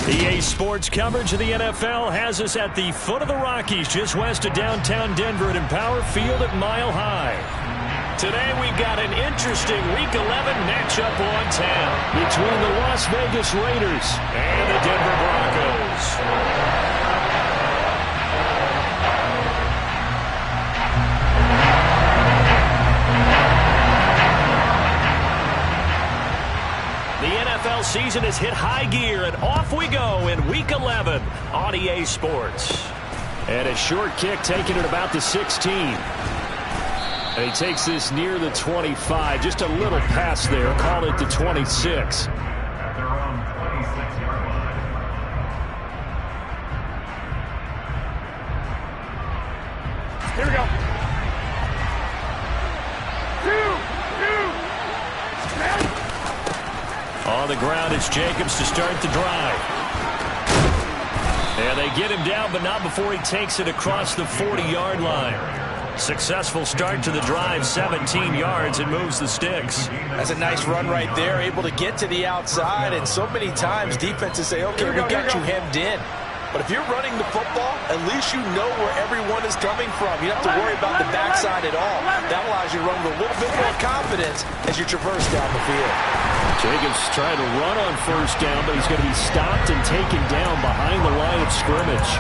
EA Sports coverage of the NFL has us at the foot of the Rockies, just west of downtown Denver at Empower Field at Mile High. Today we've got an interesting Week 11 matchup on town between the Las Vegas Raiders and the Denver Broncos. The NFL season has hit high gear, and off we go in Week 11 on EA Sports. And a short kick taken at about the 16. And he takes this near the 25. Just a little pass there. Call it the 26. Here we go. On the ground, it's Jacobs to start the drive. And they get him down, but not before he takes it across the 40-yard line. Successful start to the drive, 17 yards, and moves the sticks. That's a nice run right there, able to get to the outside, and so many times defenses say, okay, we got you hemmed in. But if you're running the football, at least you know where everyone is coming from. You don't have to worry about the backside at all. That allows you to run with a little bit more confidence as you traverse down the field. Jacobs trying to run on first down, but he's going to be stopped and taken down behind the line of scrimmage.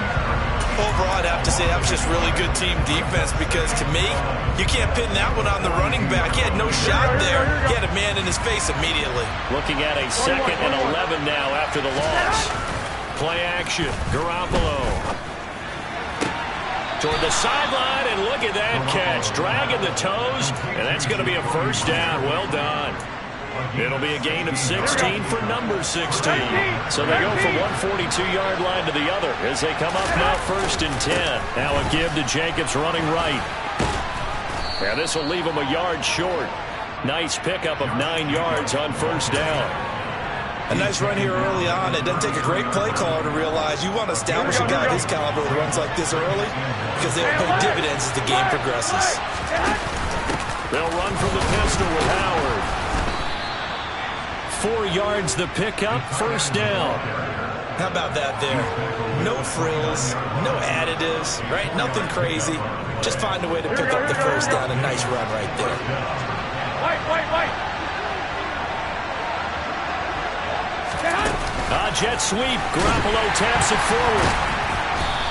Overall, I'd have to say that was just really good team defense because, to me, you can't pin that one on the running back. He had no shot there. He had a man in his face immediately. Looking at a 2nd and 11 now after the loss. Play action. Garoppolo. Toward the sideline, and look at that catch. Dragging the toes, and that's going to be a first down. Well done. It'll be a gain of 16 for number 16. So they go from one 42-yard line to the other as they come up now 1st and 10. Now a give to Jacobs running right. And this will leave him a yard short. Nice pickup of 9 yards on first down. A nice run here early on. It doesn't take a great play caller to realize you want to establish a guy of his caliber with runs like this early because they'll pay dividends as the game progresses. They'll run from the pistol with Howard. 4 yards the pickup, first down. How about that there? No frills, no additives, right? Nothing crazy. Just find a way to pick up the first down. A nice run right there. Wait. Jet sweep. Garoppolo taps it forward.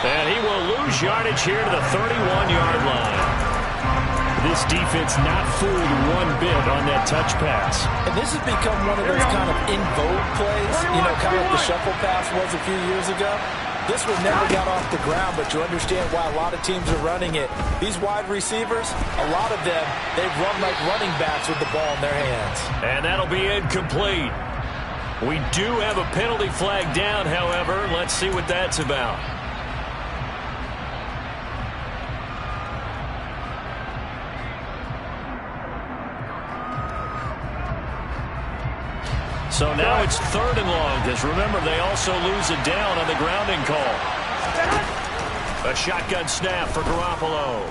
And he will lose yardage here to the 31-yard line. This defense not fooled one bit on that touch pass. And this has become one of those kind of in vogue plays, you know, kind of like the shuffle pass was a few years ago. This one never got off the ground, but you understand why a lot of teams are running it. These wide receivers, a lot of them, they run like running backs with the ball in their hands. And that'll be incomplete. We do have a penalty flag down, however. Let's see what that's about. So now it's 3rd and long, because remember, they also lose it down on the grounding call. A shotgun snap for Garoppolo.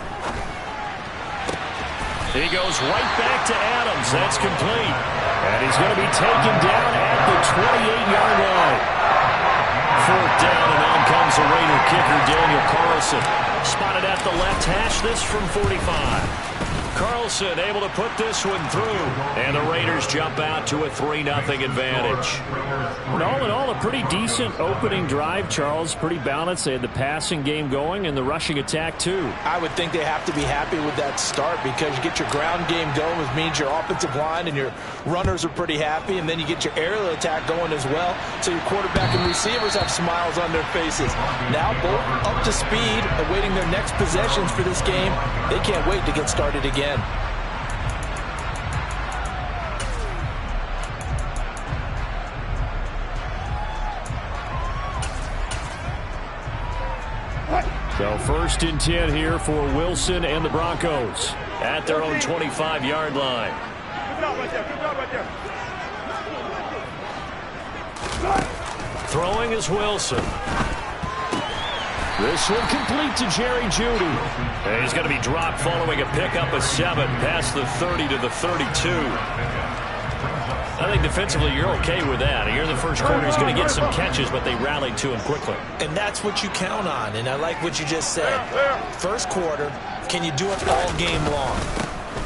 He goes right back to Adams. That's complete. And he's going to be taken down at the 28-yard line. 4th down, and on comes the Raider kicker, Daniel Carlson. Spotted at the left hash, this from 45. Carlson able to put this one through. And the Raiders jump out to a 3-0 advantage. And all in all, a pretty decent opening drive, Charles. Pretty balanced. They had the passing game going and the rushing attack, too. I would think they have to be happy with that start because you get your ground game going, which means your offensive line and your runners are pretty happy, and then you get your aerial attack going as well. So your quarterback and receivers have smiles on their faces. Now both up to speed, awaiting their next possessions for this game. They can't wait to get started again. So 1st and 10 here for Wilson and the Broncos at their own 25-yard line. Throwing is Wilson. This one complete to Jerry Jeudy. And he's going to be dropped following a pickup of 7 past the 30 to the 32. I think defensively you're okay with that. Here in the first quarter, he's going to get some catches, but they rallied to him quickly. And that's what you count on, and I like what you just said. First quarter, can you do it all game long?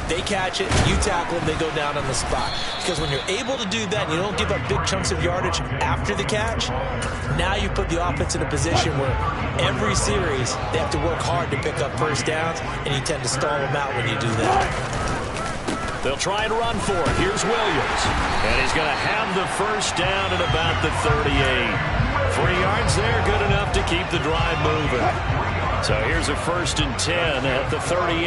They catch it, you tackle them, they go down on the spot. Because when you're able to do that and you don't give up big chunks of yardage after the catch, now you put the offense in a position where every series they have to work hard to pick up first downs, and you tend to stall them out when you do that. They'll try and run for it. Here's Williams. And he's going to have the first down at about the 38. 3 yards there, good enough to keep the drive moving. So here's a 1st and 10 at the 38.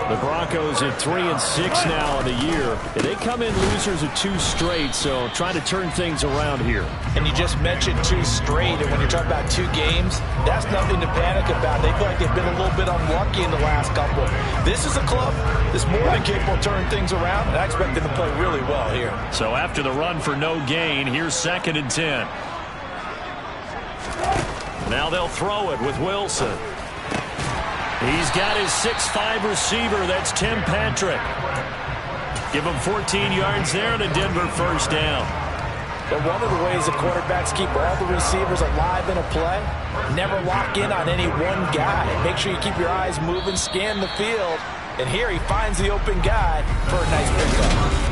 The Broncos at 3-6 now in the year. They come in losers of 2 straight, so trying to turn things around here. And you just mentioned 2 straight, and when you're talking about 2 games, that's nothing to panic about. They feel like they've been a little bit unlucky in the last couple. This is a club that's more than capable of turning things around, and I expect them to play really well here. So after the run for no gain, here's 2nd and 10. Now they'll throw it with Wilson. He's got his 6'5" receiver. That's Tim Patrick. Give him 14 yards there and a Denver first down. But one of the ways the quarterbacks keep all the receivers alive in a play, never lock in on any one guy. Make sure you keep your eyes moving, scan the field. And here he finds the open guy for a nice pickup.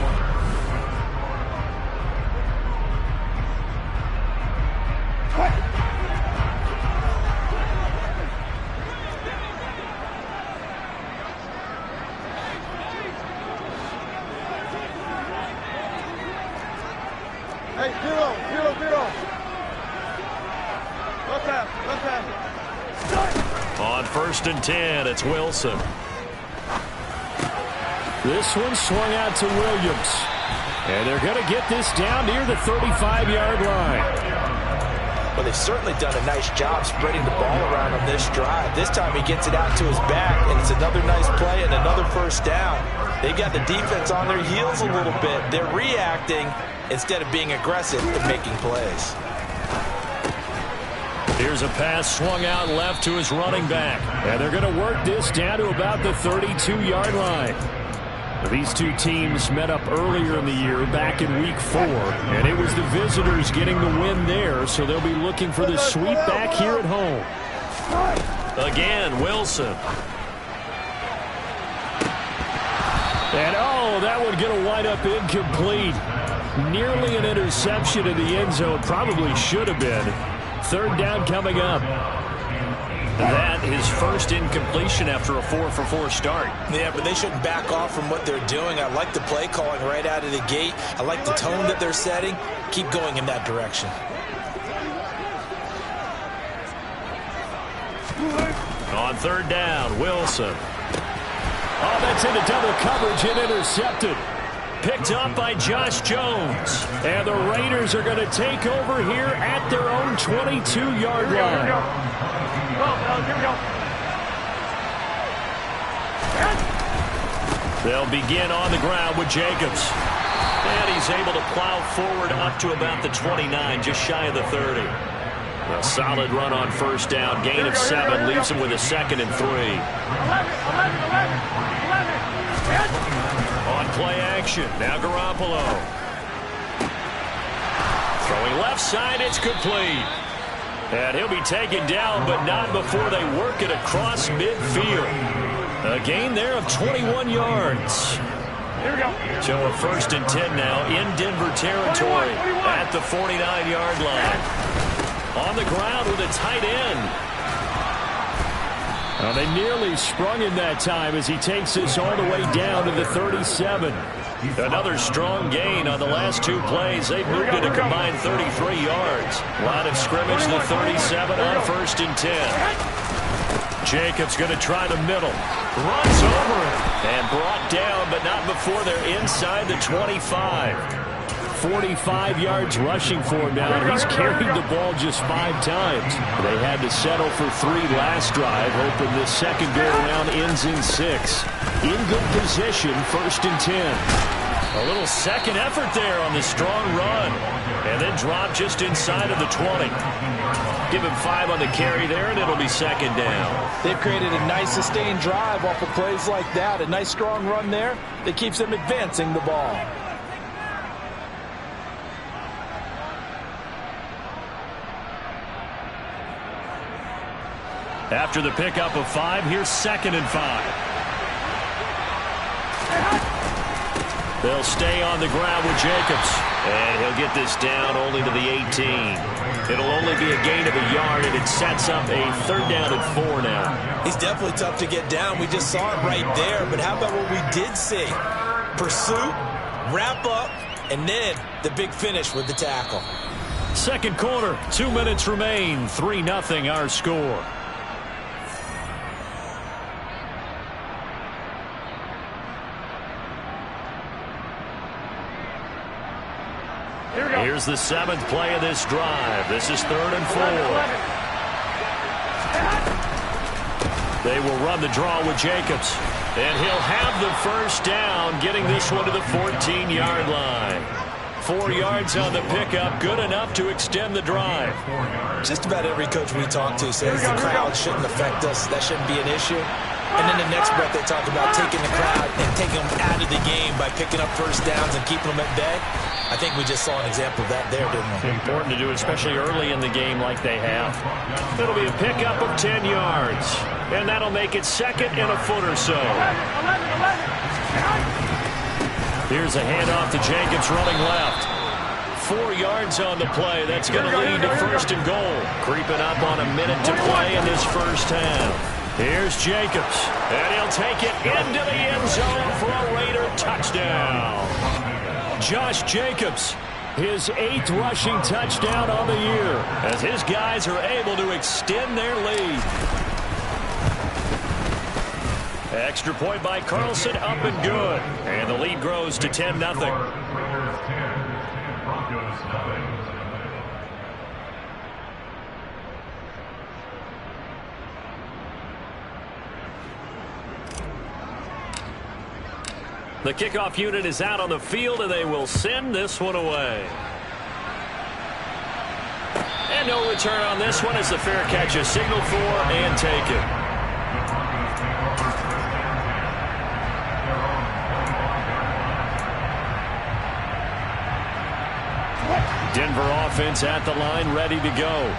On 1st and 10, it's Wilson. This one swung out to Williams. And they're going to get this down near the 35-yard line. Well, they've certainly done a nice job spreading the ball around on this drive. This time he gets it out to his back, and it's another nice play and another first down. They've got the defense on their heels a little bit. They're reacting instead of being aggressive and making plays. Here's a pass swung out left to his running back. And they're going to work this down to about the 32-yard line. These 2 teams met up earlier in the year, back in week 4. And it was the visitors getting the win there, so they'll be looking for the sweep back here at home. Again, Wilson. And, oh, that one going to wind up incomplete. Nearly an interception in the end zone. Probably should have been. 3rd down coming up. That is first incompletion after a 4-for-4 start. Yeah, but they shouldn't back off from what they're doing. I like the play calling right out of the gate. I like the tone that they're setting. Keep going in that direction. On 3rd down, Wilson. Oh, that's into double coverage and intercepted. Picked up by Josh Jones. And the Raiders are going to take over here at their own 22-yard line. They'll begin on the ground with Jacobs. And he's able to plow forward up to about the 29, just shy of the 30. A solid run on 1st down. Gain of 7 leaves him with a 2nd and 3. On play action, now Garoppolo. Throwing left side, it's complete. And he'll be taken down, but not before they work it across midfield. A gain there of 21 yards. Here we go. So a 1st and 10 now in Denver territory at the 49-yard line. On the ground with a tight end. Well, they nearly sprung him that time as he takes this all the way down to the 37. Another strong gain on the last 2 plays. They've moved it a combined 33 yards. Line of scrimmage, the 37 on 1st and 10. Jacobs going to try the middle. Runs over it. And brought down, but not before they're inside the 25. 45 yards rushing for him now. He's carried the ball just 5 times. They had to settle for 3 last drive, hoping this second go-around ends in 6. In good position, 1st and 10. A little second effort there on the strong run. And then drop just inside of the 20. Give him 5 on the carry there, and it'll be 2nd down. They've created a nice sustained drive off of plays like that. A nice strong run there that keeps them advancing the ball. After the pickup of 5, here's 2nd and 5. They'll stay on the ground with Jacobs. And he'll get this down only to the 18. It'll only be a gain of a yard, and it sets up a 3rd down and 4 now. He's definitely tough to get down. We just saw it right there. But how about what we did see? Pursuit, wrap up, and then the big finish with the tackle. 2nd quarter, 2 minutes remain. 3-0 our score. Here's the 7th play of this drive. This is 3rd and 4. They will run the draw with Jacobs. And he'll have the 1st down, getting this one to the 14-yard line. 4 yards on the pickup, good enough to extend the drive. Just about every coach we talk to says the crowd shouldn't affect us. That shouldn't be an issue. And then the next breath they talk about taking the crowd and taking them out of the game by picking up 1st downs and keeping them at bay. I think we just saw an example of that there, didn't we? Important to do, especially early in the game like they have. It'll be a pickup of 10 yards. And that'll make it 2nd and a foot or so. Here's a handoff to Jacobs running left. 4 yards on the play. That's going to lead to 1st and goal. Creeping up on a minute to play in this 1st half. Here's Jacobs. And he'll take it into the end zone for a Raider touchdown. Josh Jacobs, his 8th rushing touchdown on the year, as his guys are able to extend their lead. Extra point by Carlson, up and good. And the lead grows to 10-0. The kickoff unit is out on the field, and they will send this one away. And no return on this one as the fair catch is signaled for and taken. Denver offense at the line, ready to go.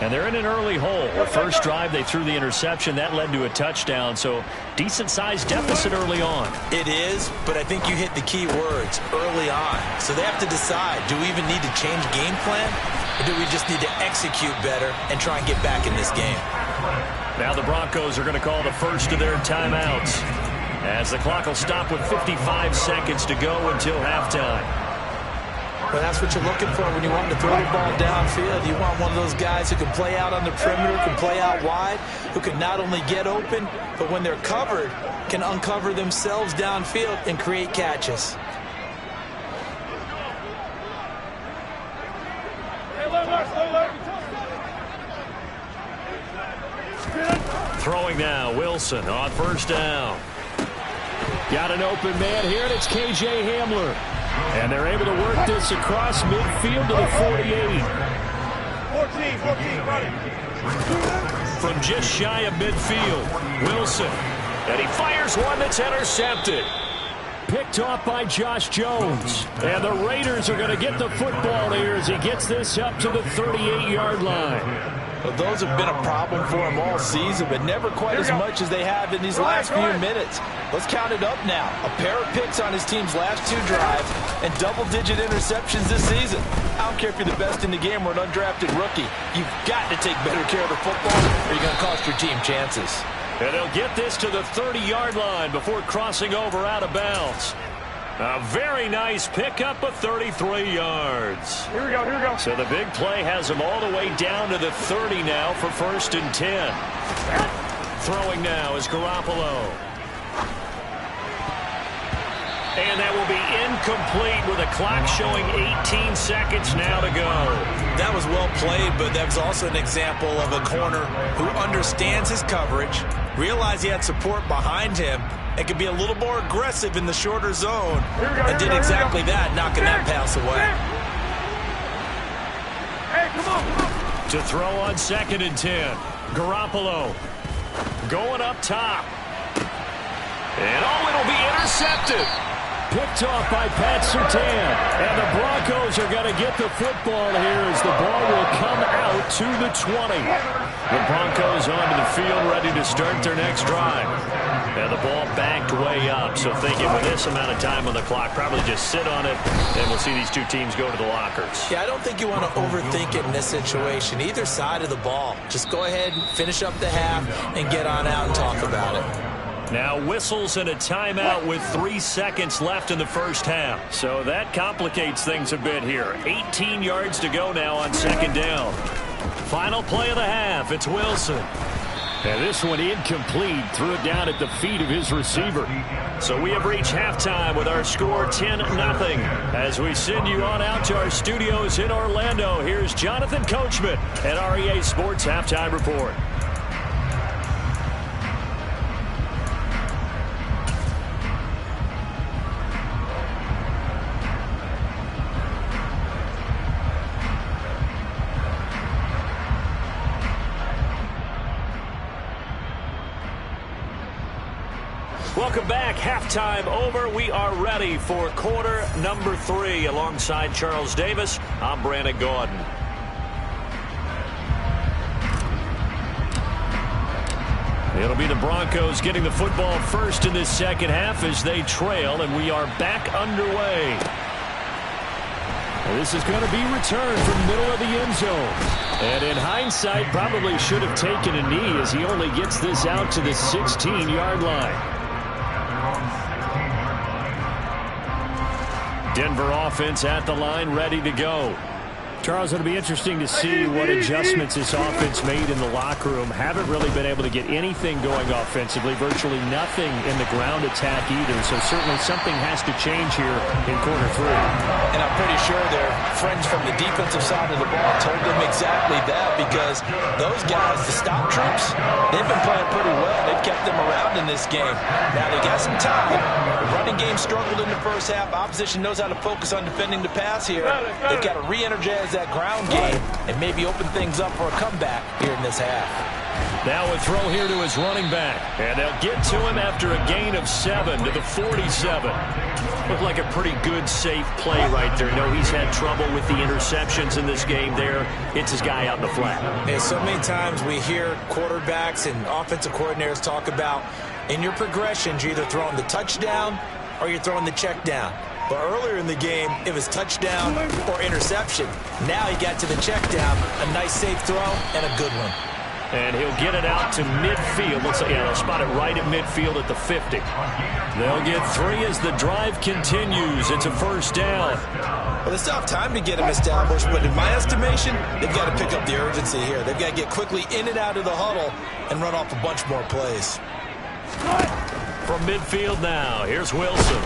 And they're in an early hole. The first drive, they threw the interception. That led to a touchdown, so decent-sized deficit early on. It is, but I think you hit the key words, early on. So they have to decide, do we even need to change game plan, or do we just need to execute better and try and get back in this game? Now the Broncos are going to call the first of their timeouts, as the clock will stop with 55 seconds to go until halftime. Well, that's what you're looking for when you want to throw the ball downfield. You want one of those guys who can play out on the perimeter, can play out wide, who can not only get open, but when they're covered, can uncover themselves downfield and create catches. Throwing now, Wilson on 1st down. Got an open man here, and it's K.J. Hamler. And they're able to work this across midfield to the 48. 14, From just shy of midfield, Wilson. And he fires one that's intercepted. Picked off by Josh Jones. And the Raiders are going to get the football here as he gets this up to the 38-yard line. Well, those have been a problem for him all season, but never quite as much as they have in these last few minutes. Let's count it up now. A pair of picks on his team's last 2 drives and double-digit interceptions this season. I don't care if you're the best in the game or an undrafted rookie. You've got to take better care of the football or you're going to cost your team chances. And they'll get this to the 30-yard line before crossing over out of bounds. A very nice pickup of 33 yards. Here we go. So the big play has them all the way down to the 30 now for 1st and 10. Throwing now is Garoppolo. And that will be incomplete with a clock showing 18 seconds now to go. That was well played, but that was also an example of a corner who understands his coverage, realized he had support behind him, and could be a little more aggressive in the shorter zone, and did exactly that, knocking that pass away. Hey, come on. To throw on 2nd and 10. Garoppolo going up top. And it'll be intercepted. picked off by Pat Surtain. And the Broncos are going to get the football here as the ball will come out to the 20. The Broncos onto the field ready to start their next drive. And the ball backed way up, so thinking with this amount of time on the clock, probably just sit on it, and we'll see these two teams go to the lockers. Yeah, I don't think you want to overthink it in this situation. Either side of the ball. Just go ahead and finish up the half and get on out and talk about it. Now whistles and a timeout with 3 seconds left in the first half. So that complicates things a bit here. 18 yards to go now on second down. Final play of the half. It's Wilson. And this one incomplete. Threw it down at the feet of his receiver. So we have reached halftime with our score 10-0. As we send you on out to our studios in Orlando, here's Jonathan Coachman at REA Sports Halftime Report. Welcome back. Halftime over. We are ready for quarter number 3. Alongside Charles Davis, I'm Brandon Gordon. It'll be the Broncos getting the football first in this second half as they trail, and we are back underway. This is going to be returned from the middle of the end zone. And in hindsight, probably should have taken a knee as he only gets this out to the 16-yard line. Denver offense at the line, ready to go. Charles, it'll be interesting to see what adjustments this offense made in the locker room. Haven't really been able to get anything going offensively, virtually nothing in the ground attack either. So certainly something has to change here in quarter 3. And I'm pretty sure their friends from the defensive side of the ball told them exactly that, because those guys, the stop troops, they've been playing pretty well. They've kept them around in this game. Now they got some time. The running game struggled in the first half. Opposition knows how to focus on defending the pass here. They've got to re-energize that ground game and maybe open things up for a comeback here in this half. Now a throw here to his running back, and they'll get to him after a gain of 7 to the 47. Looked like a pretty good, safe play right there. No, he's had trouble with the interceptions in this game there. It's his guy out in the flat. And so many times we hear quarterbacks and offensive coordinators talk about in your progressions, you're either throwing the touchdown or you're throwing the check down. But earlier in the game, it was touchdown or interception. Now he got to the check down, a nice safe throw, and a good one. And he'll get it out to midfield. Looks like, yeah, they'll spot it right at midfield at the 50. They'll get 3 as the drive continues. It's a first down. Well, they still have time to get him established, but in my estimation, they've got to pick up the urgency here. They've got to get quickly in and out of the huddle and run off a bunch more plays. From midfield now, here's Wilson.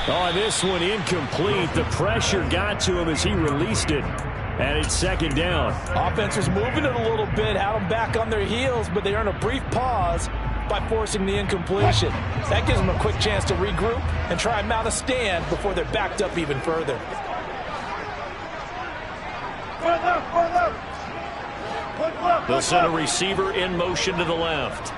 Oh, this one incomplete. The pressure got to him as he released it. And it's second down. Offense was moving it a little bit, had them back on their heels, but they earn a brief pause by forcing the incompletion. That gives them a quick chance to regroup and try and mount a stand before they're backed up even further. They'll send a receiver in motion to the left.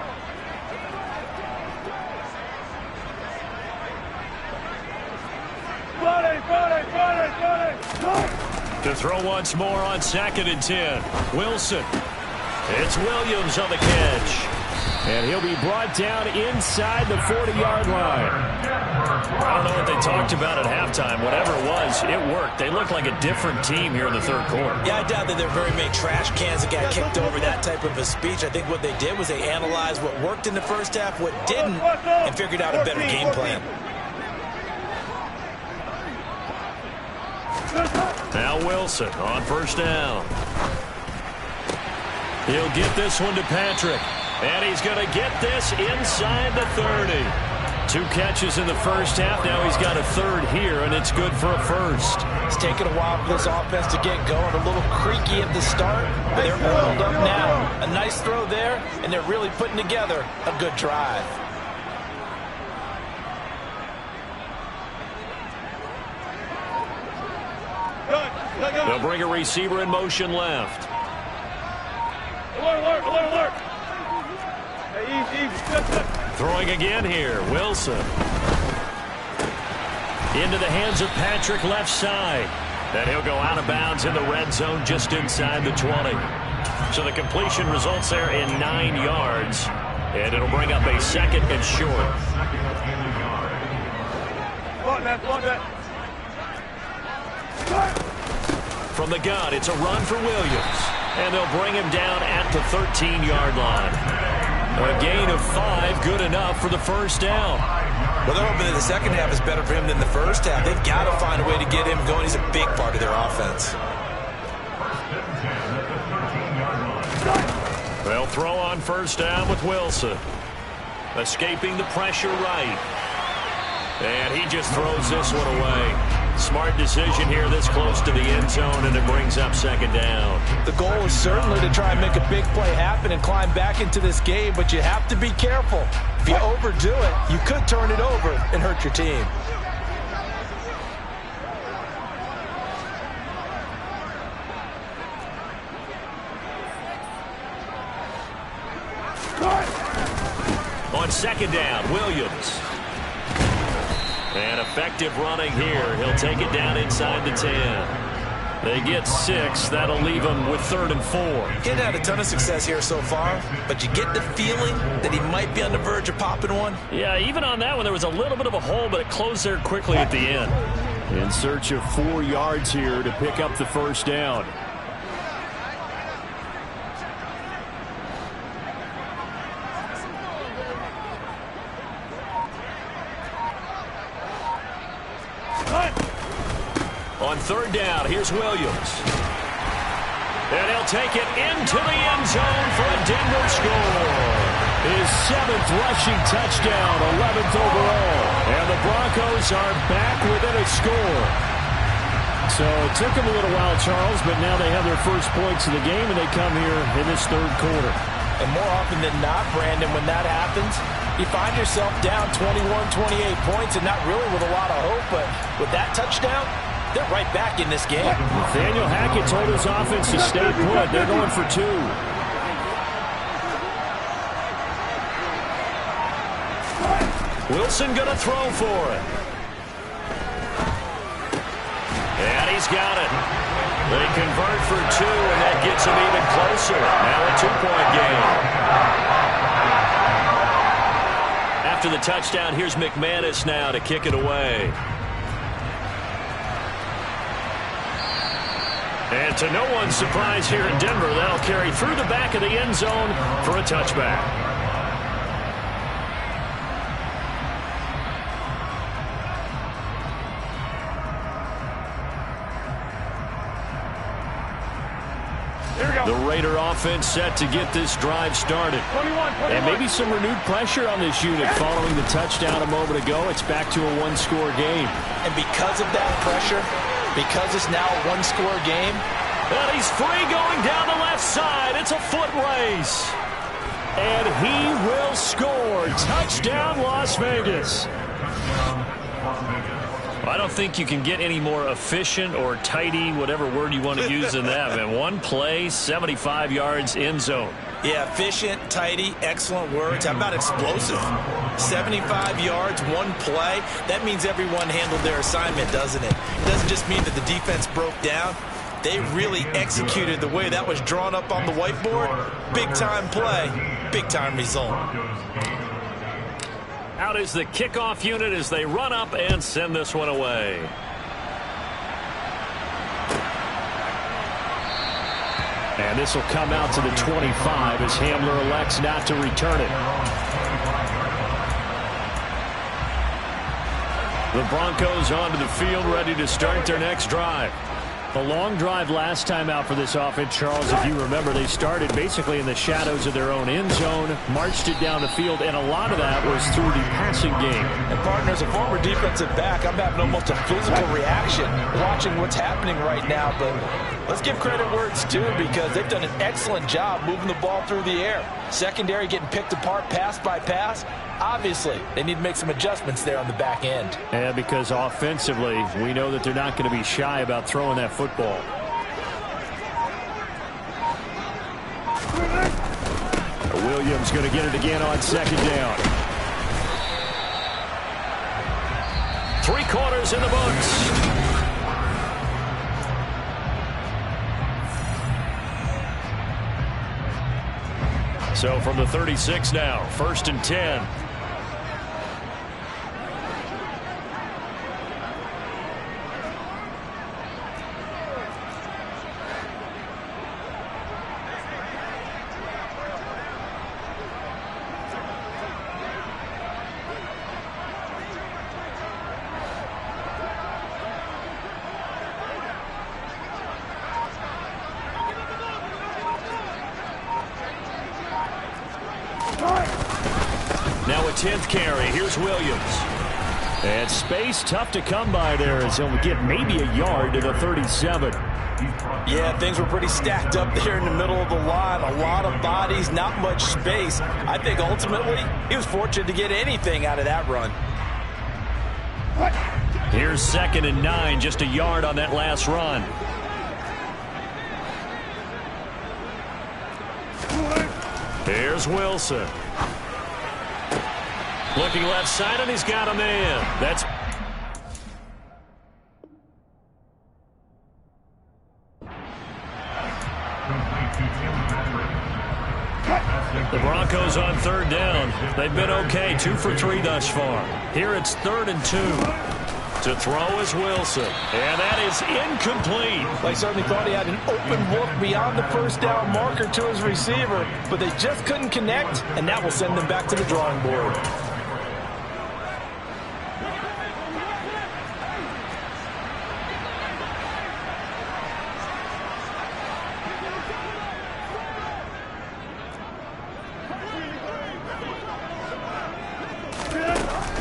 To throw once more on 2nd and 10. Wilson. It's Williams on the catch. And he'll be brought down inside the 40-yard line. I don't know what they talked about at halftime. Whatever it was, it worked. They look like a different team here in the third quarter. Yeah, I doubt that there are very many trash cans that got kicked over that type of a speech. I think what they did was they analyzed what worked in the first half, what didn't, and figured out a better game plan. Now Wilson on first down. He'll get this one to Patrick. And he's going to get this inside the 30. 2 catches in the first half. Now he's got a third here, and it's good for a first. It's taken a while for this offense to get going. A little creaky at the start, but they're oiled up now. A nice throw there, and they're really putting together a good drive. They'll bring a receiver in motion left. Alert. Throwing again here, Wilson. Into the hands of Patrick left side. And he'll go out of bounds in the red zone just inside the 20. So the completion results there in 9 yards. And it'll bring up a 2nd and short. From the gun, it's a run for Williams. And they'll bring him down at the 13-yard line. A gain of 5, good enough for the first down. Well, they're hoping that the second half is better for him than the first half. They've got to find a way to get him going. He's a big part of their offense. They'll throw on first down with Wilson. Escaping the pressure right. And he just throws this one away. Smart decision here this close to the end zone, and it brings up 2nd down. The goal is certainly to try and make a big play happen and climb back into this game, but you have to be careful. If you overdo it, you could turn it over and hurt your team. On 2nd down, Williams. And effective running here. He'll take it down inside the 10. They get 6. That'll leave them with 3rd and 4. He hasn't had a ton of success here so far, but you get the feeling that he might be on the verge of popping one. Yeah, even on that one, there was a little bit of a hole, but it closed there quickly at the end. In search of 4 yards here to pick up the first down. On 3rd down, here's Williams. And he'll take it into the end zone for a Denver score. His 7th rushing touchdown, 11th overall. And the Broncos are back within a score. So it took them a little while, Charles, but now they have their first points of the game, and they come here in this 3rd quarter. And more often than not, Brandon, when that happens, you find yourself down 21, 28 points, and not really with a lot of hope, but with that touchdown, they're right back in this game. Nathaniel Hackett told his offense to stay put. They're going for 2. Wilson going to throw for it. And he's got it. They convert for 2, and that gets him even closer. Now a 2-point game. After the touchdown, here's McManus now to kick it away. And to no one's surprise here in Denver, that'll carry through the back of the end zone for a touchback. The Raider offense set to get this drive started. 21. And maybe some renewed pressure on this unit following the touchdown a moment ago. It's back to a 1-score game. And because of that pressure, because it's now a 1-score game, and he's free going down the left side. It's a foot race. And he will score. Touchdown, Las Vegas. I don't think you can get any more efficient or tidy, whatever word you want to use in that, man. 1 play, 75 yards, end zone. Yeah, efficient, tidy, excellent words. How about explosive? 75 yards, 1 play. That means everyone handled their assignment, doesn't it? It doesn't just mean that the defense broke down. They really executed the way that was drawn up on the whiteboard. Big-time play, big-time result. Out is the kickoff unit as they run up and send this one away. And this will come out to the 25 as Hamler elects not to return it. The Broncos onto the field, ready to start their next drive. The long drive last time out for this offense, Charles, if you remember, they started basically in the shadows of their own end zone, marched it down the field, and a lot of that was through the passing game. And partner, as a former defensive back, I'm having almost a physical reaction watching what's happening right now. But let's give credit where it's due, because they've done an excellent job moving the ball through the air. Secondary getting picked apart pass by pass. Obviously, they need to make some adjustments there on the back end. Yeah, because offensively, we know that they're not going to be shy about throwing that football. Williams going to get it again on 2nd down. 3/4 is in the books. So from the 36 now, 1st and 10. Now a 10th carry. Here's Williams. And space tough to come by there as he'll get maybe a yard to the 37. Yeah, things were pretty stacked up there in the middle of the line. A lot of bodies, not much space. I think ultimately he was fortunate to get anything out of that run. Here's 2nd and 9, just a yard on that last run. Here's Wilson. Looking left side, and he's got a man. That's the Broncos on 3rd down. They've been okay, 2 for 3 thus far. Here it's 3rd and 2. To throw is Wilson, and that is incomplete. They certainly thought he had an open look beyond the 1st down marker to his receiver, but they just couldn't connect, and that will send them back to the drawing board.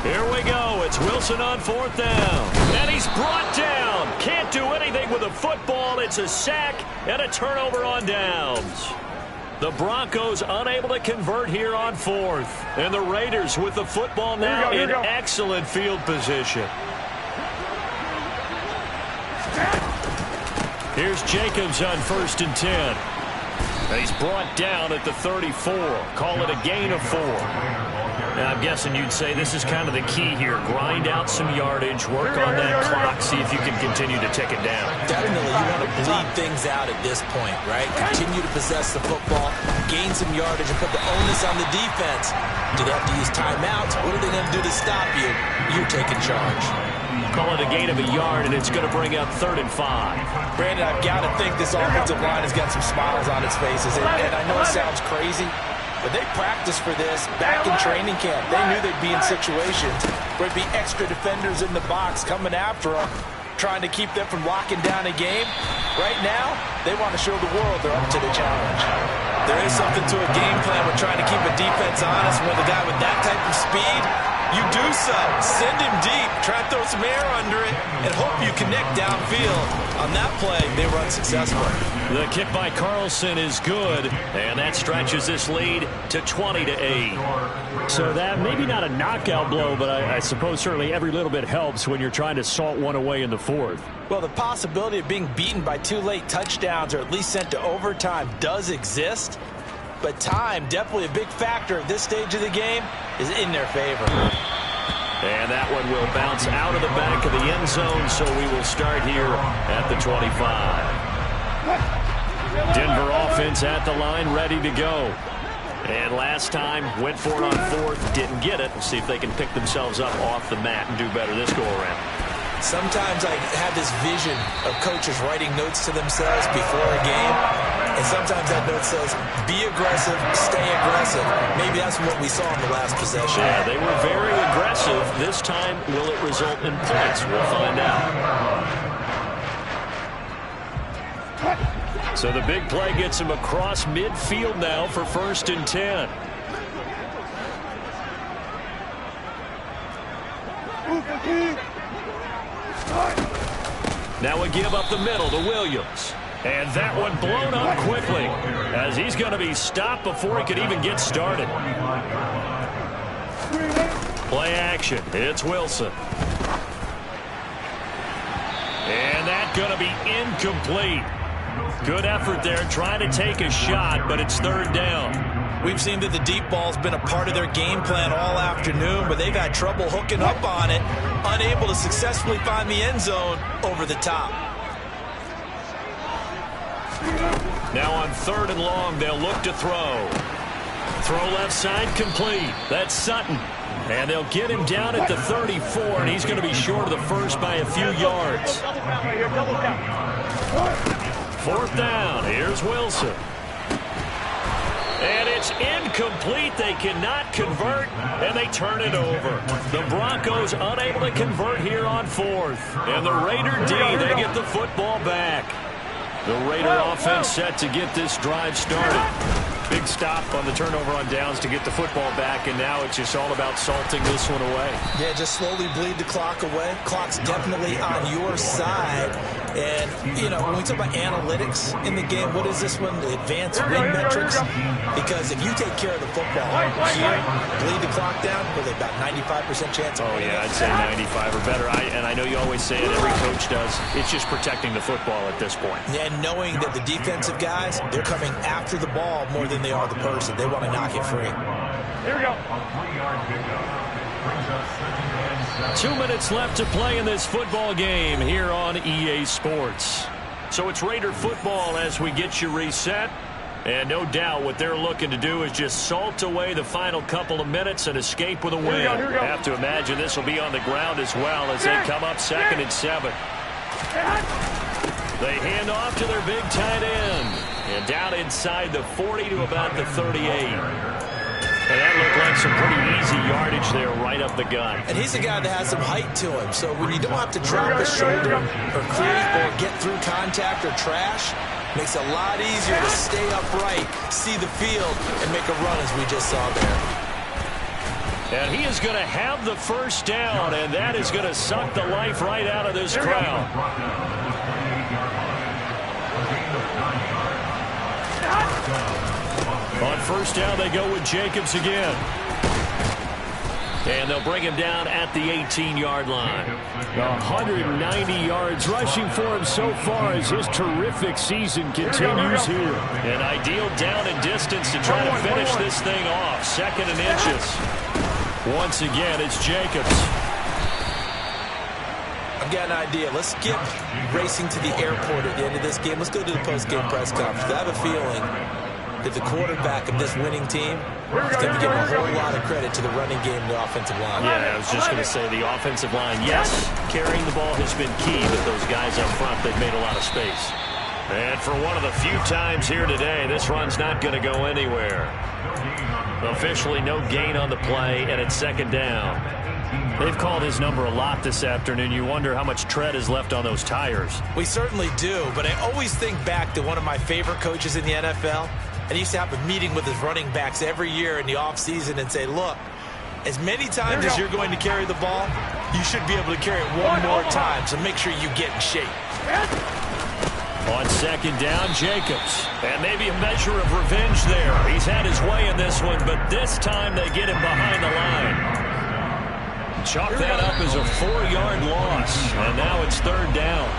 Here we go. It's Wilson on 4th down. And he's brought down. Can't do anything with a football. It's a sack and a turnover on downs. The Broncos unable to convert here on 4th. And the Raiders with the football now in excellent field position. Here's Jacobs on 1st and 10. And he's brought down at the 34. Call it a gain of 4. Now, I'm guessing you'd say this is kind of the key here. Grind out some yardage, work on that clock, see if you can continue to tick it down. Definitely, you want to bleed things out at this point, right? Continue to possess the football, gain some yardage, and put the onus on the defense. Do they have to use timeouts? What are they going to do to stop you? You're taking charge. Call it a gain of a yard, and it's going to bring up 3rd and 5. Brandon, I've got to think this offensive line has got some smiles on its faces. And I know it sounds crazy, but they practiced for this back in training camp. They knew they'd be in situations where there'd be extra defenders in the box coming after them, trying to keep them from locking down a game. Right now, they want to show the world they're up to the challenge. There is something to a game plan with trying to keep a defense honest. With a guy with that type of speed, you do so. Send him deep. Try and throw some air under it and hope you connect downfield. On that play, they were unsuccessful. The kick by Carlson is good, and that stretches this lead to 20-8. So that maybe not a knockout blow, but I suppose certainly every little bit helps when you're trying to salt one away in the 4th. Well, the possibility of being beaten by 2 late touchdowns or at least sent to overtime does exist. But time, definitely a big factor at this stage of the game, is in their favor. And that one will bounce out of the back of the end zone, so we will start here at the 25. Denver offense at the line, ready to go. And last time, went for it on 4th, didn't get it. We'll see if they can pick themselves up off the mat and do better this go-around. Sometimes I have this vision of coaches writing notes to themselves before a game, and sometimes that note says, be aggressive, stay aggressive. Maybe that's what we saw in the last possession. Yeah, they were very aggressive. This time, will it result in points? We'll find out. So the big play gets him across midfield now for 1st and 10. Now we give up the middle to Williams. And that one blown up quickly as he's going to be stopped before he could even get started. Play action. It's Wilson. And that's going to be incomplete. Good effort there trying to take a shot, but it's 3rd down. We've seen that the deep ball's been a part of their game plan all afternoon, but they've had trouble hooking up on it, unable to successfully find the end zone over the top. Now on 3rd and long, they'll look to throw. Throw left side complete. That's Sutton. And they'll get him down at the 34, and he's going to be short of the first by a few yards. 4th down. Here's Wilson. And it's incomplete. They cannot convert, and they turn it over. The Broncos unable to convert here on 4th. And the Raider D, they get the football back. The Raider offense set to get this drive started. Big stop on the turnover on downs to get the football back, and now it's just all about salting this one away. Yeah, just slowly bleed the clock away. Clock's definitely on your side. And, you know, when we talk about analytics in the game, what is this one? The advanced win metrics? Because if you take care of the football here, bleed the clock down, really about 95% chance of winning. Yeah, I'd say 95 or better. And I know you always say it, every coach does. It's just protecting the football at this point. And knowing that the defensive guys, they're coming after the ball more than they are the person. They want to knock it free. Here we go. 2 minutes left to play in this football game here on EA Sports. So it's Raider football as we get you reset. And no doubt what they're looking to do is just salt away the final couple of minutes and escape with a win. Here we go. Have to imagine this will be on the ground as well as they come up 2nd and 7. They hand off to their big tight end. And down inside the 40 to about the 38. And that looked like some pretty easy yardage there right up the gut. And he's a guy that has some height to him. So when you don't have to drop a shoulder or create or get through contact or trash, makes it a lot easier to stay upright, see the field, and make a run as we just saw there. And he is going to have the first down, and that is going to suck the life right out of this crowd. On 1st down, they go with Jacobs again. And they'll bring him down at the 18-yard line. 190 yards rushing for him so far as his terrific season continues here. An ideal down and distance to try to finish this thing off. 2nd and inches. Once again, it's Jacobs. I've got an idea. Let's skip racing to the airport at the end of this game. Let's go to the post-game press conference. I have a feeling that the quarterback of this winning team is going to be giving a whole lot of credit to the running game and the offensive line. Yeah, I was just going to say the offensive line, yes, carrying the ball has been key, but those guys up front, they've made a lot of space. And for one of the few times here today, this run's not going to go anywhere. Officially no gain on the play, and it's 2nd down. They've called his number a lot this afternoon. You wonder how much tread is left on those tires. We certainly do, but I always think back to one of my favorite coaches in the NFL. And he used to have a meeting with his running backs every year in the offseason and say, look, as many times as you're going to carry the ball, you should be able to carry it one more time, so make sure you get in shape. On 2nd down, Jacobs. And maybe a measure of revenge there. He's had his way in this one, but this time they get him behind the line. Chalk that up as a 4-yard loss, and now it's 3rd down.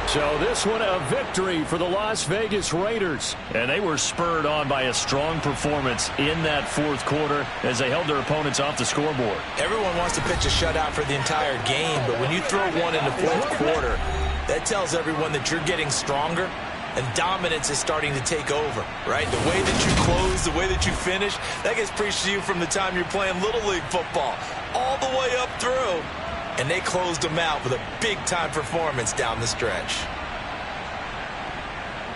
So this one a victory for the Las Vegas Raiders. And they were spurred on by a strong performance in that 4th quarter as they held their opponents off the scoreboard. Everyone wants to pitch a shutout for the entire game, but when you throw one in the 4th quarter, that tells everyone that you're getting stronger and dominance is starting to take over, right? The way that you close, the way that you finish, that gets preached to you from the time you're playing Little League football all the way up through. And they closed them out with a big-time performance down the stretch.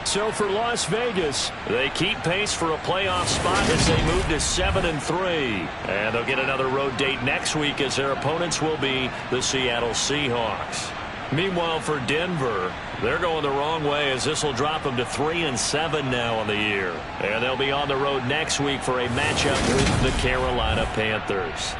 So for Las Vegas, they keep pace for a playoff spot as they move to 7-3. And they'll get another road date next week as their opponents will be the Seattle Seahawks. Meanwhile, for Denver, they're going the wrong way as this will drop them to 3-7 now on the year. And they'll be on the road next week for a matchup with the Carolina Panthers.